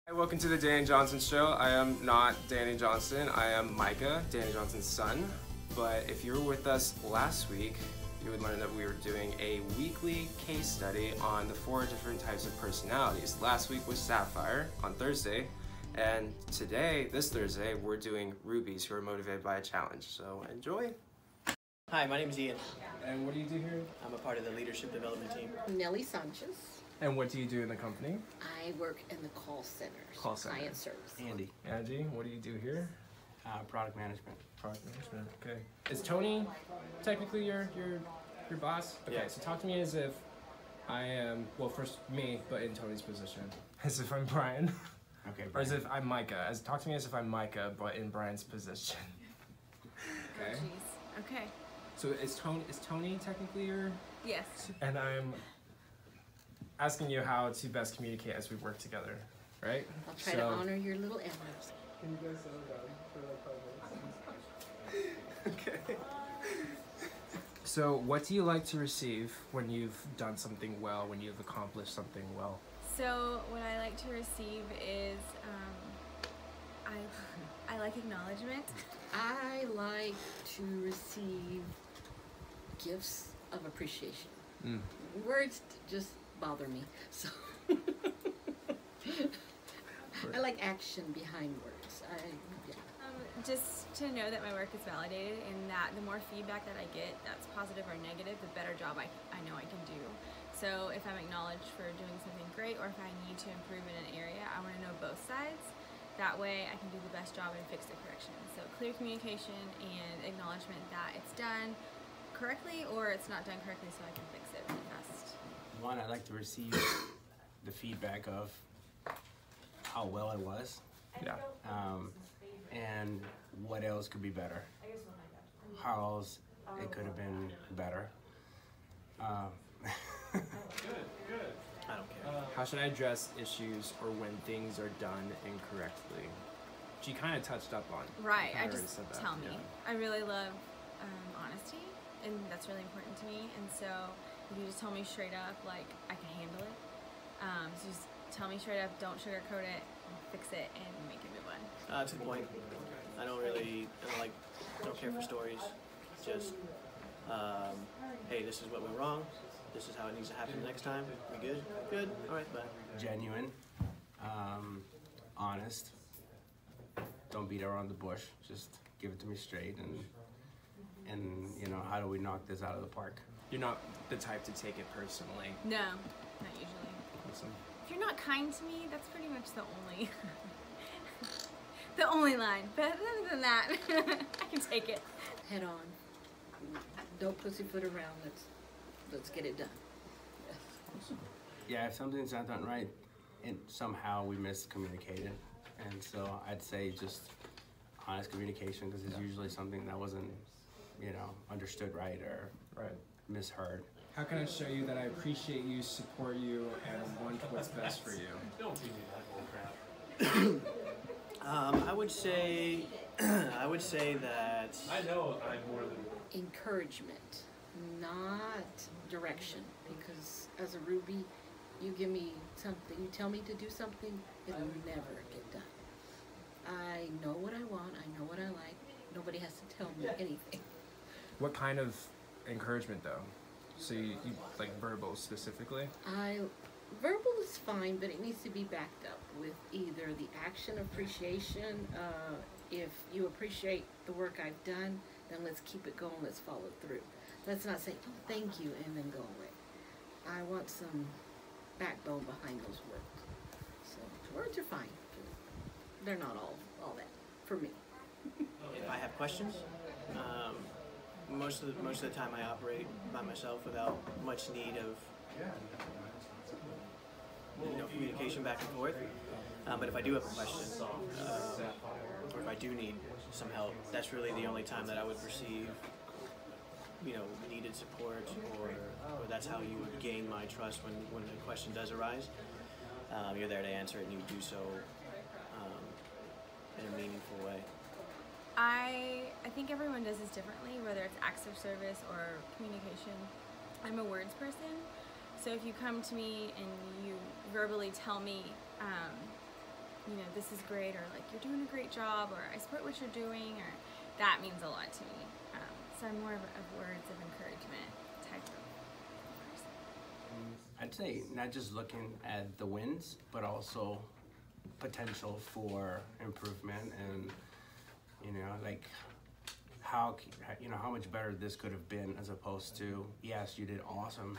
Hi, welcome to the Danny Johnson Show. I am not Danny Johnson, I am Micah, Danny Johnson's son. But if you were with us last week, you would learn that we were doing a weekly case study on the 4 different types of personalities. Last week was Sapphire on Thursday, and today, this Thursday, we're doing Rubies who are motivated by a challenge. So enjoy. Hi, my name is Ian. And what do you do here? I'm a part of the leadership development team. Nelly Sanchez. And what do you do in the company? I work in the call center. Call center. Client service. Andy. Angie, what do you do here? Product management. Product management. Okay. Is Tony technically your boss? Okay. Yeah. So talk to me as if I am, well, first me, but in Tony's position. As if I'm Brian. Okay. Or as if I'm Micah. Talk to me as if I'm Micah, but in Brian's position. Okay. Jeez. Okay. So is Tony technically your? Yes. And I'm asking you how to best communicate as we work together, right? I'll try to honor your little efforts. Can you guys settle down for like 5 minutes? Okay. So what do you like to receive when you've done something well, when you've accomplished something well? So what I like to receive is I like acknowledgement. I like to receive gifts of appreciation. Words just bother me, so I like action behind words. Just to know that my work is validated and that the more feedback that I get that's positive or negative, the better job I know I can do. So if I'm acknowledged for doing something great or if I need to improve in an area, I want to know both sides. That way I can do the best job and fix the correction. So clear communication and acknowledgement that it's done correctly or it's not done correctly so I can fix it really fast. One, I like to receive the feedback of how well it was. Yeah. And what else could be better. How else it could have been better. I don't care. How should I address issues or when things are done incorrectly? She kind of touched up on. Right, I I just tell me. Yeah. I really love honesty, and that's really important to me. And so if you just tell me straight up, like I can handle it. So just tell me straight up, don't sugarcoat it, fix it, and make it move on. To the point. I don't care for stories. Just, hey, this is what went wrong. This is how it needs to happen next time. We good? Good. All right, bye. Genuine, honest. Don't beat around the bush. Just give it to me straight, and you know, how do we knock this out of the park? You're not the type to take it personally. No, not usually. Awesome. If you're not kind to me, that's pretty much the only the only line. But other than that, I can take it. Head on. Don't pussyfoot around. Let's get it done. Yes. Yeah, if something's not done right, and somehow we miscommunicated, and so I'd say just honest communication, because it's usually something that wasn't, you know, understood right or misheard. How can I show you that I appreciate you, support you, and want what's best for you? Don't give me that bull crap. I would say that I know I'm more than Encouragement, not direction, because as a Ruby, you give me something, you tell me to do something, it'll never get done. I know what I want, I know what I like, nobody has to tell me anything. What kind of encouragement, though? So you like verbal specifically? Verbal is fine, but it needs to be backed up with either the action appreciation. If you appreciate the work I've done, then let's keep it going, let's follow through. Let's not say, oh, thank you, and then go away. I want some backbone behind those words. So words are fine. They're not all that for me. if I have questions, most of the time I operate by myself without much need of communication back and forth. But if I do have a question, or if I do need some help, that's really the only time that I would receive, needed support, or that's how you would gain my trust when the question does arise. You're there to answer it, and you do so in a meaningful way. I think everyone does this differently, whether it's acts of service or communication. I'm a words person, so if you come to me and you verbally tell me you know, this is great, or like, you're doing a great job, or I support what you're doing, or that means a lot to me. So I'm more of words of encouragement type of person. I'd say not just looking at the wins, but also potential for improvement, and you know, like how much better this could have been, as opposed to, yes, you did awesome.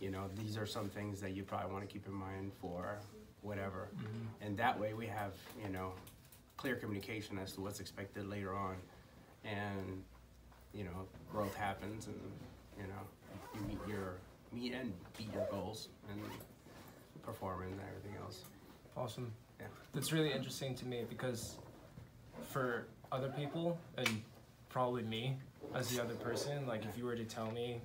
You know, these are some things that you probably want to keep in mind for whatever, and that way we have, you know, clear communication as to what's expected later on, and you know, growth happens, and you know, you meet and beat your goals and performance and everything else. Awesome. Yeah. That's really interesting to me, because for other people, and probably me as the other person, like if you were to tell me,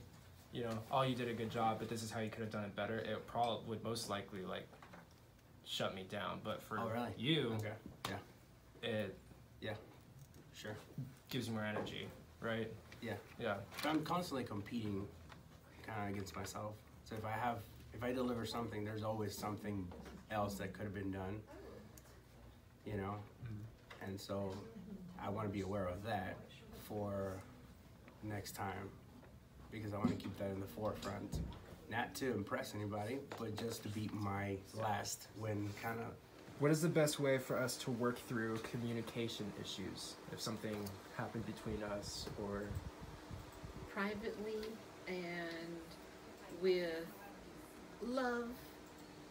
you know, oh, you did a good job, but this is how you could have done it better, it probably would most likely like shut me down. But for you, Okay. Yeah. it Sure. gives you more energy, right? Yeah. Yeah. But I'm constantly competing kind of against myself. So if I deliver something, there's always something else that could have been done, you know? And so I want to be aware of that for next time, because I want to keep that in the forefront. Not to impress anybody, but just to beat my last win, kind of. What is the best way for us to work through communication issues if something happened between us, or Privately and with love,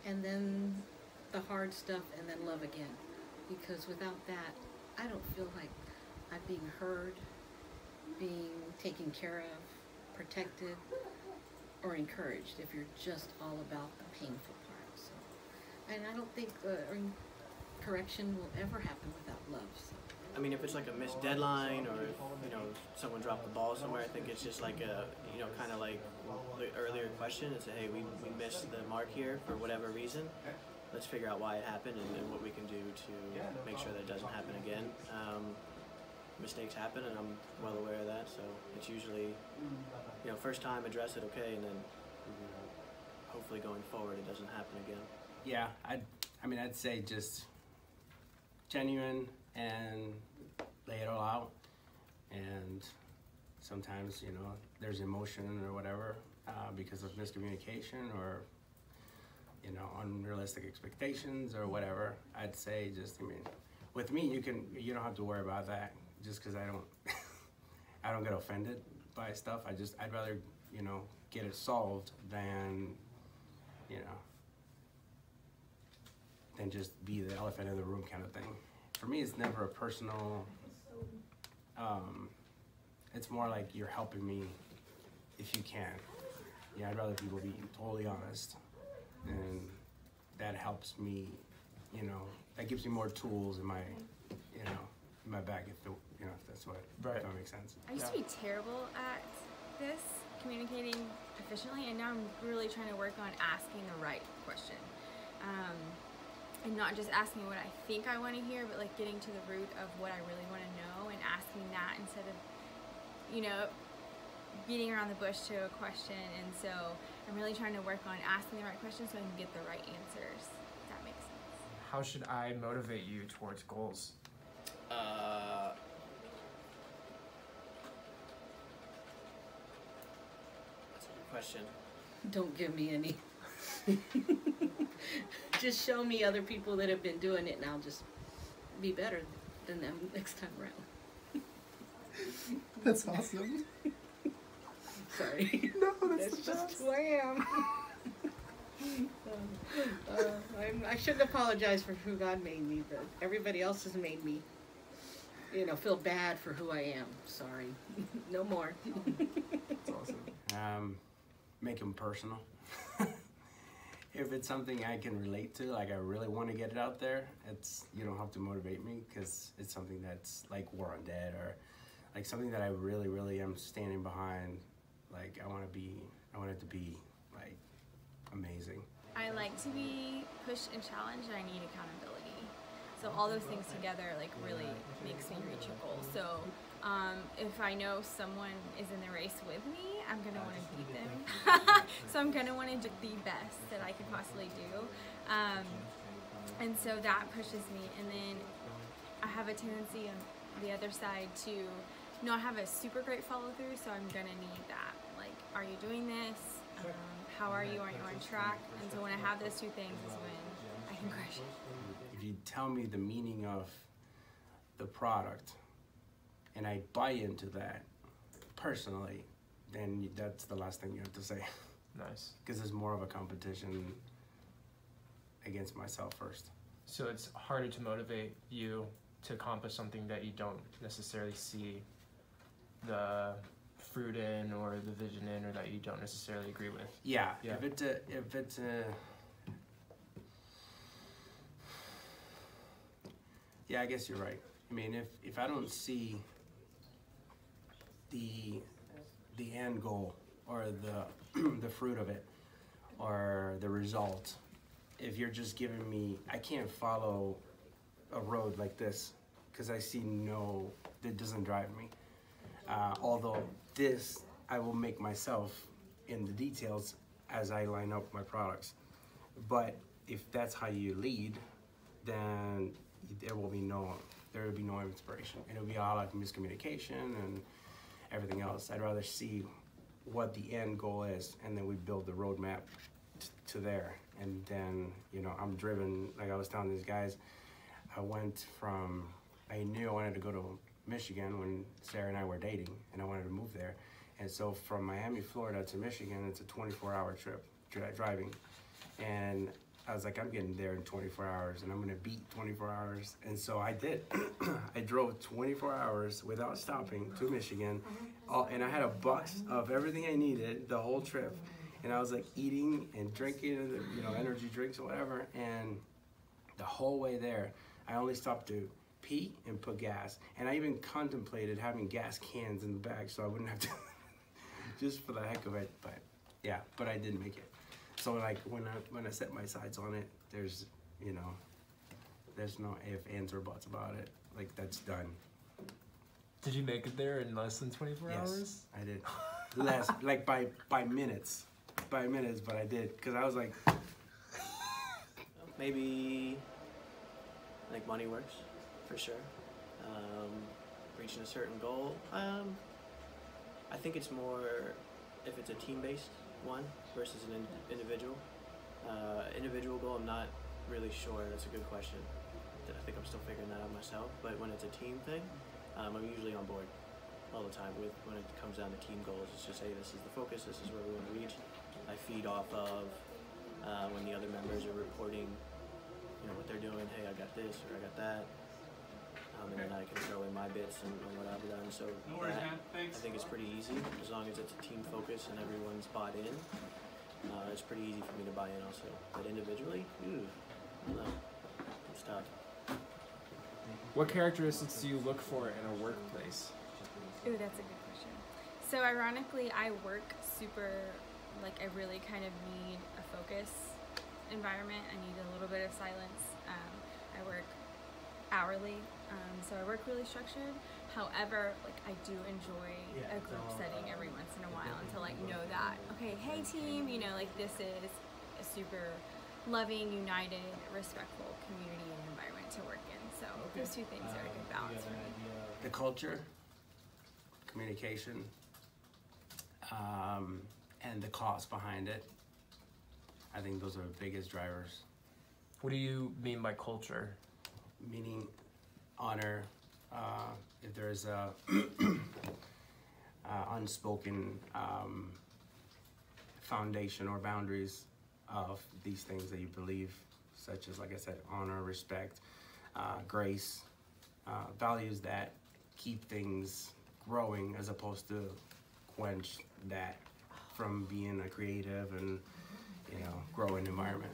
and then the hard stuff, and then love again. Because without that, I don't feel like I'm being heard, being taken care of, protected, or encouraged if you're just all about the painful part. So, and I don't think correction will ever happen without love. So. I mean, if it's like a missed deadline, or if, you know, someone dropped the ball somewhere, I think it's just like a, you know, kind of like the earlier question. It's a, hey, we missed the mark here for whatever reason. Let's figure out why it happened, and what we can do to make sure that it doesn't happen again. Mistakes happen, and I'm well aware of that. So it's usually, you know, first time, address it, okay, and then hopefully going forward it doesn't happen again. Yeah, I'd say just genuine and lay it all out. And sometimes, you know, there's emotion or whatever because of miscommunication, or you know, unrealistic expectations or whatever. I'd say just, I mean, with me, you don't have to worry about that, just because I don't get offended by stuff. I'd rather, you know, get it solved than, you know, than just be the elephant in the room kind of thing. For me, it's never a personal, it's more like you're helping me if you can. Yeah, I'd rather people be totally honest, and that helps me, you know, that gives me more tools in my, you know, in my bag, if that's what, Right. if that makes sense. I used to be terrible at this, communicating efficiently, and now I'm really trying to work on asking the right question. And not just asking what I think I want to hear, but like getting to the root of what I really want to know, and asking that instead of, you know, beating around the bush to a question. And so I'm really trying to work on asking the right questions so I can get the right answers, if that makes sense. how should I motivate you towards goals? That's a good question. Don't give me any. Just show me other people that have been doing it, and I'll just be better than them next time around. That's awesome. Sorry. No, That's just who I am. I shouldn't apologize for who God made me, but everybody else has made me, you know, feel bad for who I am. Sorry. No more. That's awesome. Make them personal. If it's something I can relate to, like I really want to get it out there, you don't have to motivate me, because it's something that's like War on Dead, or like something that I really, really am standing behind. Like I want it to be like amazing. I like to be pushed and challenged, and I need accountability. So all those things together like really makes me reach a goal. So if I know someone is in the race with me, I'm gonna want to beat them. So I'm gonna want to do the best that I could possibly do. And so that pushes me. And then I have a tendency on the other side to not have a super great follow through, so I'm gonna need that. Like, are you doing this? How are you? Are you on track? And so when I have those two things is when I can crush it. If you tell me the meaning of the product and I buy into that personally, then that's the last thing you have to say. Nice. Because it's more of a competition against myself first. So it's harder to motivate you to accomplish something that you don't necessarily see the fruit in or the vision in, or that you don't necessarily agree with. Yeah, Yeah. if it's a yeah, I guess you're right. I mean, if I don't see the end goal or the fruit of it or the result, if you're just giving me, I can't follow a road like this because I see it doesn't drive me. Although this, I will make myself in the details as I line up my products. But if that's how you lead, then there will be no inspiration. It'll be all like miscommunication and everything else. I'd rather see what the end goal is, and then we build the roadmap to there. And then, I'm driven, like I was telling these guys, I knew I wanted to go to Michigan when Sarah and I were dating, and I wanted to move there. And so from Miami, Florida to Michigan, it's a 24-hour trip driving. And I was like, I'm getting there in 24 hours, and I'm gonna beat 24 hours. And so I did. I drove 24 hours without stopping to Michigan, and I had a box of everything I needed the whole trip. And I was like eating and drinking, energy drinks or whatever. And the whole way there, I only stopped to pee and put gas. And I even contemplated having gas cans in the bag so I wouldn't have to, just for the heck of it. But yeah, but I didn't make it. So like when I set my sights on it, there's no if, ands, or buts about it. Like, that's done. Did you make it there in less than 24 Yes, hours? I did. Less, like by minutes. By minutes, but I did. Because I was like, Maybe like money works, for sure. Reaching a certain goal. I think it's more if it's a team-based one versus an individual. Individual goal, I'm not really sure. That's a good question. I think I'm still figuring that out myself. But when it's a team thing, I'm usually on board all the time with when it comes down to team goals. It's just, hey, this is the focus. This is where we want to reach. I feed off of when the other members are reporting, what they're doing. Hey, I got this or I got that. And then I can throw in my bits and what I've done. So that, I think it's pretty easy as long as it's a team focus and everyone's bought in. It's pretty easy for me to buy in also. But individually, I don't know. It's tough. What characteristics do you look for in a workplace? Ooh, that's a good question. So ironically, I work I really kind of need a focus environment. I need a little bit of silence. I work hourly, so I work really structured. However, I do enjoy a group setting every once in a while, and to know that, okay, hey team, this is a super loving, united, respectful community and environment to work in. So those two things are a good balance for me. the culture, communication, and the cost behind it. I think those are the biggest drivers. What do you mean by culture? Meaning honor, if there's a unspoken foundation or boundaries of these things that you believe, such as, like I said, honor, respect, grace, values that keep things growing as opposed to quench that from being a creative and growing environment.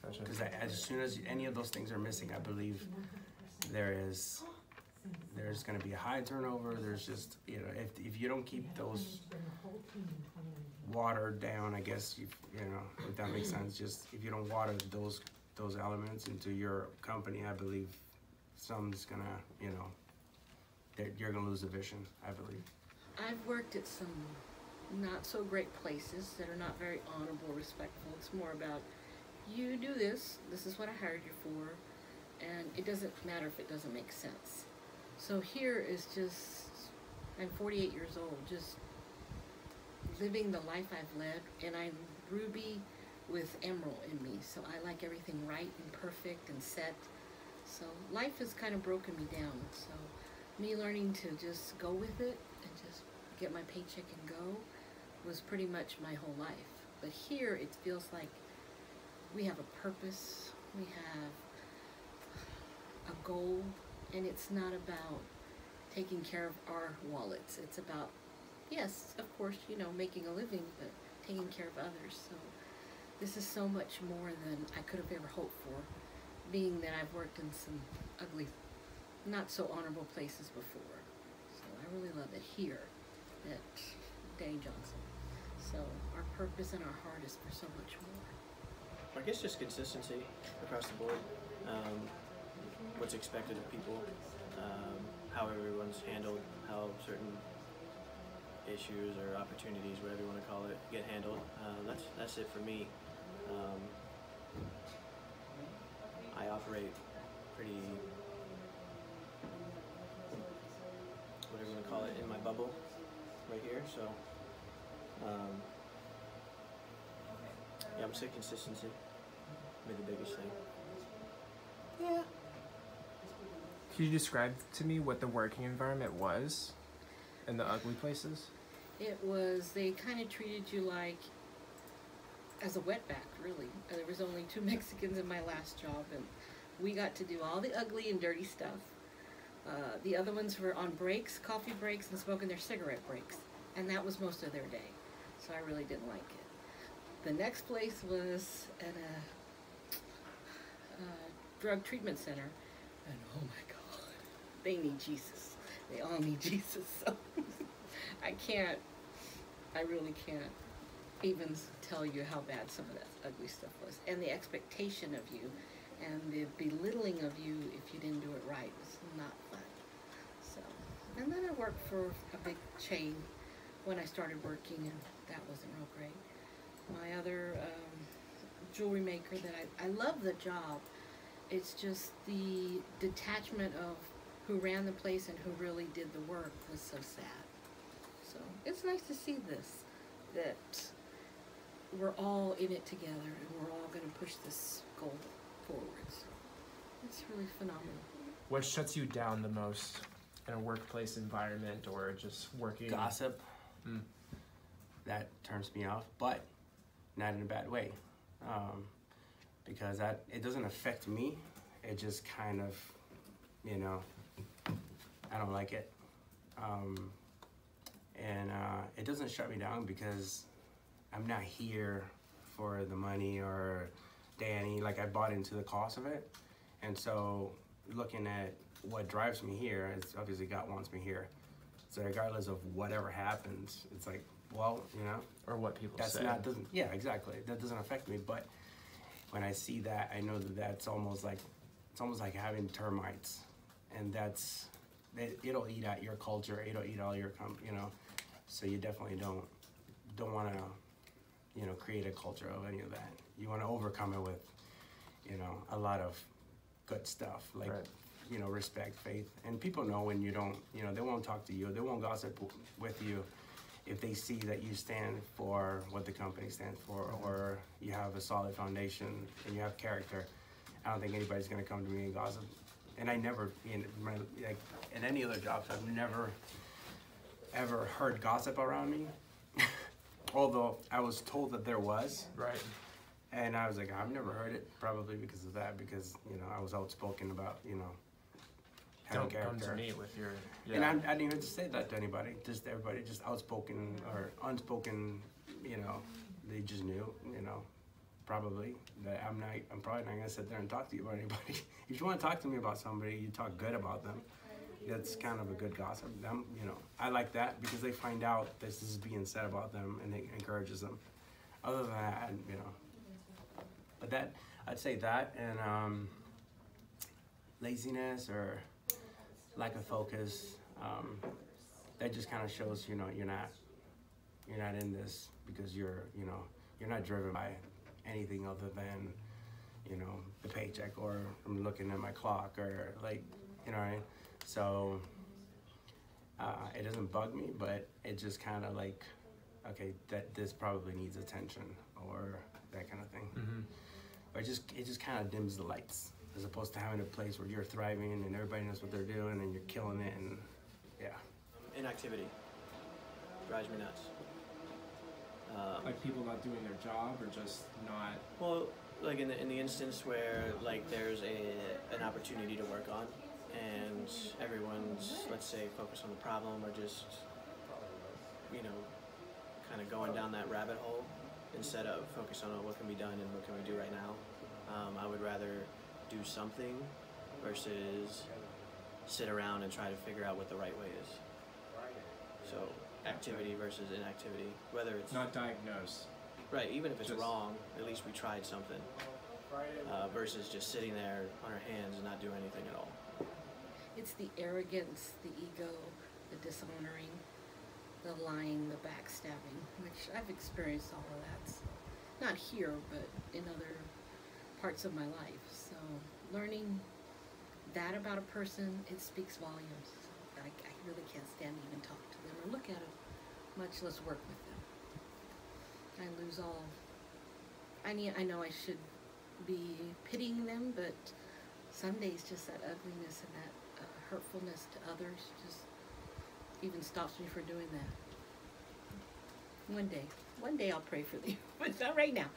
Because as soon as any of those things are missing, I believe there's going to be a high turnover. There's just if you don't keep those watered down, I guess if that makes sense. Just if you don't water those elements into your company, I believe some's gonna you're gonna lose the vision. I believe. I've worked at some not so great places that are not very honorable, respectful. It's more about you do this. This is what I hired you for, and it doesn't matter if it doesn't make sense. So here is just, I'm 48 years old, just living the life I've led, and I'm Ruby with Emerald in me. So I like everything right and perfect and set. So life has kind of broken me down. So me learning to just go with it and just get my paycheck and go was pretty much my whole life. But here it feels like we have a purpose, we have a goal, and it's not about taking care of our wallets. It's about, yes, of course, you know, making a living, but taking care of others. So this is so much more than I could have ever hoped for, being that I've worked in some ugly, not so honorable places before. So I really love it here at Danny Johnson. So our purpose and our heart is for so much more. I guess just consistency across the board. What's expected of people, how everyone's handled, how certain issues or opportunities, whatever you want to call it, get handled. That's it for me. I operate pretty, whatever you want to call it, in my bubble right here. So yeah, I'm saying consistency be the biggest thing. Yeah. Can you describe to me what the working environment was in the ugly places? It was, they kind of treated you like as a wetback, really. There was only 2 Mexicans in my last job, and we got to do all the ugly and dirty stuff. The other ones were on breaks, coffee breaks, and smoking their cigarette breaks, and that was most of their day. So I really didn't like it. The next place was at a drug treatment center, and oh my God, they need Jesus. They all need Jesus. So I really can't even tell you how bad some of that ugly stuff was. And the expectation of you and the belittling of you if you didn't do it right was not fun. So, and then I worked for a big chain when I started working, and that wasn't real great. My other jewelry maker that I love the job. It's just the detachment of who ran the place and who really did the work was so sad. So it's nice to see this, that we're all in it together and we're all going to push this goal forward. So it's really phenomenal. What shuts you down the most in a workplace environment or just working? Gossip. That turns me off, but not in a bad way, because it doesn't affect me. It just kind of, you know, I don't like it, and it doesn't shut me down because I'm not here for the money or Danny. Like, I bought into the cost of it, and so looking at what drives me here, it's obviously God wants me here. So regardless of whatever happens, it's like, well, you know, or what people that's say. doesn't, yeah, exactly. That doesn't affect me. But when I see that, I know that that's almost like, it's almost like having termites, and it'll eat at your culture. It'll eat all your, you know. So you definitely don't want to, you know, create a culture of any of that. You want to overcome it with, you know, a lot of good stuff, like, right, you know, respect, faith. And people know when you don't, you know, they won't talk to you. They won't gossip with you if they see that you stand for what the company stands for, or you have a solid foundation and you have character. I don't think anybody's going to come to me and gossip. And I never, in any other jobs, I've never ever heard gossip around me. Although I was told that there was. right. And I was like, I've never heard it, probably because of that, because, you know, I was outspoken about, you know, having Don't come character. to me with your, And I didn't even say that to anybody. Just everybody, just outspoken or unspoken. You know, they just knew. You know, probably that I'm probably not gonna sit there and talk to you about anybody. If you want to talk to me about somebody, you talk good about them. That's kind of a good gossip. You know, I like that because they find out this is being said about them and it encourages them. Other than that, you know, but that I'd say that and laziness or lack of focus, that just kind of shows, you know, you're not in this because you're not driven by anything other than you know, the paycheck, or I'm looking at my clock, or like, you know what I mean? So it doesn't bug me, but it just kind of like, okay, that this probably needs attention, or that kind of thing. Or it just kind of dims the lights, as opposed to having a place where you're thriving and everybody knows what they're doing and you're killing it, and yeah. Inactivity drives me nuts. Like people not doing their job, or just not. Well, like in the instance where like there's an opportunity to work on, and everyone's, let's say, focused on the problem, or just, you know, kind of going down that rabbit hole instead of focus on what can be done and what can we do right now. I would rather do something versus sit around and try to figure out what the right way is. So activity versus inactivity, whether it's Not diagnose. right, even if it's Just- wrong, at least we tried something, versus just sitting there on our hands and not doing anything at all. It's the arrogance, the ego, the dishonoring, the lying, the backstabbing, which I've experienced all of that. So, not here, but in other parts of my life. So learning that about a person, it speaks volumes. I really can't stand to even talk to them or look at them, much less work with them. I lose all. I know I should be pitying them, but some days just that ugliness and that hurtfulness to others just even stops me from doing that. One day I'll pray for them, but not right now.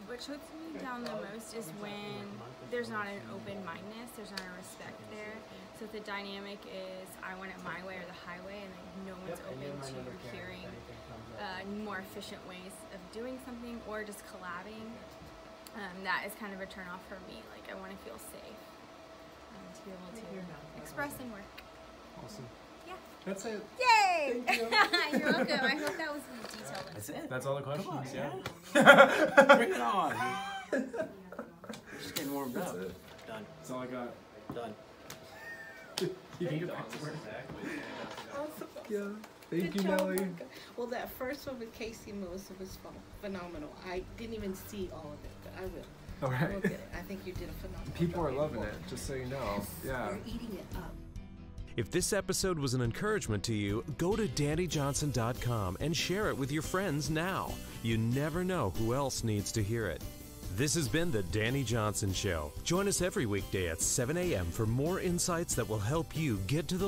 What shuts me down the most is when there's not an open-mindedness, there's not a respect there. So if the dynamic is I want it my way or the highway, and like no one's open to hearing more efficient ways of doing something, or just collabing, that is kind of a turn-off for me. Like, I want to feel safe to be able to express and work. Awesome. Yeah. That's it. Yay! Thank you. You're welcome. I hope that was detailed. That's it. That's all the questions. Come on, yeah. Bring it on. We're just getting warmed That's up. it. Done. That's all I got. Done. You can get back to work. Awesome. Yeah. Thank Good you, job, Nelly. Micah. Well, that first one with Casey and Melissa was phenomenal. I didn't even see all of it, but I will. All I will right. get it. I think you did a phenomenal People job. are loving it, just so you know. Yeah. They're eating it up. If this episode was an encouragement to you, go to DannyJohnson.com and share it with your friends now. You never know who else needs to hear it. This has been The Danny Johnson Show. Join us every weekday at 7 a.m. for more insights that will help you get to the